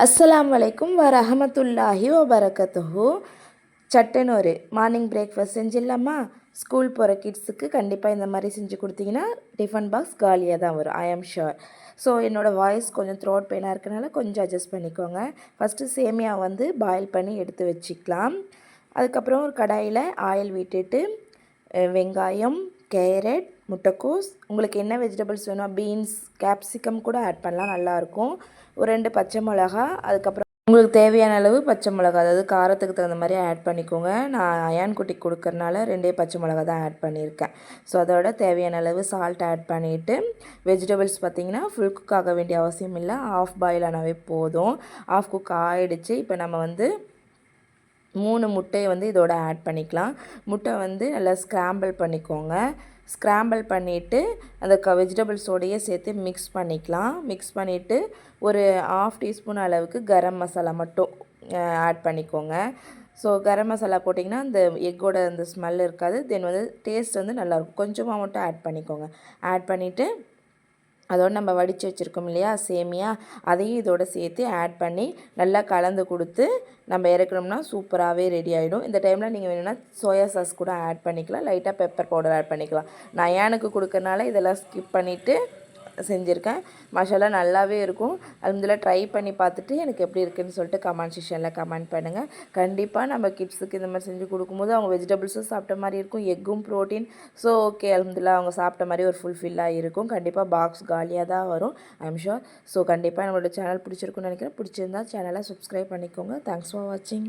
அஸ்ஸலாமு அலைக்கும் வரஹமத்துல்லாஹி வபரகத்துஹு. சட்டுன்னு ஒரு மார்னிங் பிரேக்ஃபாஸ்ட் செஞ்சிடலாமா? ஸ்கூல் போகிற கிட்ஸுக்கு கண்டிப்பாக இந்த மாதிரி செஞ்சு கொடுத்தீங்கன்னா டிஃபன் பாக்ஸ் காலியாக தான் வரும், ஐ ஆம் ஷுர். ஸோ என்னோடய வாய்ஸ் கொஞ்சம் த்ரோட் பெயினாக இருக்கனால கொஞ்சம் அட்ஜஸ்ட் பண்ணிக்கோங்க. ஃபஸ்ட்டு சேமியா பாயில் பண்ணி எடுத்து வச்சுக்கலாம். அதுக்கப்புறம் ஒரு கடாயில் ஆயில் விட்டுட்டு வெங்காயம், கேரட், முட்டைக்கோஸ், உங்களுக்கு என்ன வெஜிடபிள்ஸ் வேணும், பீன்ஸ், கேப்சிகம் கூட ஆட் பண்ணலாம், நல்லாயிருக்கும். ஒரு 2 பச்சை மிளகா, அதுக்கப்புறம் உங்களுக்கு தேவையான அளவு பச்சை மிளகா, அதாவது காரத்துக்கு தகுந்த மாதிரி ஆட் பண்ணிக்கோங்க. நான் அயான் குட்டிக்கு கொடுக்கறனால 2 பச்சை மிளகா தான் ஆட் பண்ணியிருக்கேன். ஸோ அதோட தேவையான அளவு சால்ட் ஆட் பண்ணிவிட்டு வெஜிடபிள்ஸ் பார்த்திங்கன்னா ஃபுல் குக் ஆக வேண்டிய அவசியம் இல்லை, ஆஃப் பாயில் ஆனாவே போதும். ஆஃப் குக் ஆகிடுச்சு. இப்போ நம்ம 3 முட்டையை இதோட ஆட் பண்ணிக்கலாம். முட்டை நல்லா ஸ்க்ராம்பிள் பண்ணிக்கோங்க. ஸ்க்ராம்பிள் பண்ணிவிட்டு அந்த வெஜிடபிள்ஸோடையே சேர்த்து மிக்ஸ் பண்ணிக்கலாம். மிக்ஸ் பண்ணிவிட்டு ஒரு 1/2 டீஸ்பூன் அளவுக்கு கரம் மசாலா மட்டும் ஆட் பண்ணிக்கோங்க. ஸோ கரம் மசாலா போட்டிங்கன்னா அந்த எக்கோட அந்த ஸ்மெல் இருக்காது. தென் டேஸ்ட் நல்லாயிருக்கும். கொஞ்சமாக மட்டும் ஆட் பண்ணிக்கோங்க. ஆட் பண்ணிவிட்டு அதோடு நம்ம வடித்து வச்சுருக்கோம் இல்லையா சேமியா, அதையும் இதோடு சேர்த்து ஆட் பண்ணி நல்லா கலந்து கொடுத்து நம்ம இறக்கணும்னா சூப்பராகவே ரெடி ஆகிடும். இந்த டைமில் நீங்கள் வேணும்னா சோயா சாஸ் கூட ஆட் பண்ணிக்கலாம், லைட்டாக பெப்பர் பவுடர் ஆட் பண்ணிக்கலாம். நான் அயானுக்கு கொடுக்கறனால இதெல்லாம் ஸ்கிப் பண்ணிவிட்டு செஞ்சுருக்கேன். மசாலா நல்லாவே இருக்கும். அதில் ட்ரை பண்ணி பார்த்துட்டு எனக்கு எப்படி இருக்குதுன்னு சொல்லிட்டு கமெண்ட் செக்ஷனில் கமெண்ட் பண்ணுங்கள். கண்டிப்பாக நம்ம கிட்ஸுக்கு இந்த மாதிரி செஞ்சு கொடுக்கும்போது அவங்க வெஜிடபிள்ஸும் சாப்பிட்ட மாதிரி இருக்கும், எக்கும் ப்ரோட்டீன். ஸோ ஓகே, அல்ஹம்துலில்லாஹ் அவங்க சாப்பிட்ட மாதிரி ஒரு ஃபுல்ஃபில்லாக இருக்கும். கண்டிப்பாக பாக்ஸ் காலியாக தான் வரும், ஐ எம் ஷுர். ஸோ கண்டிப்பாக நம்மளோட சேனல் பிடிச்சிருக்குன்னு நினைக்கிறேன். பிடிச்சிருந்தா சேனலை சப்ஸ்கிரைப் பண்ணிக்கோங்க. தேங்க்ஸ் ஃபார் வாட்சிங்.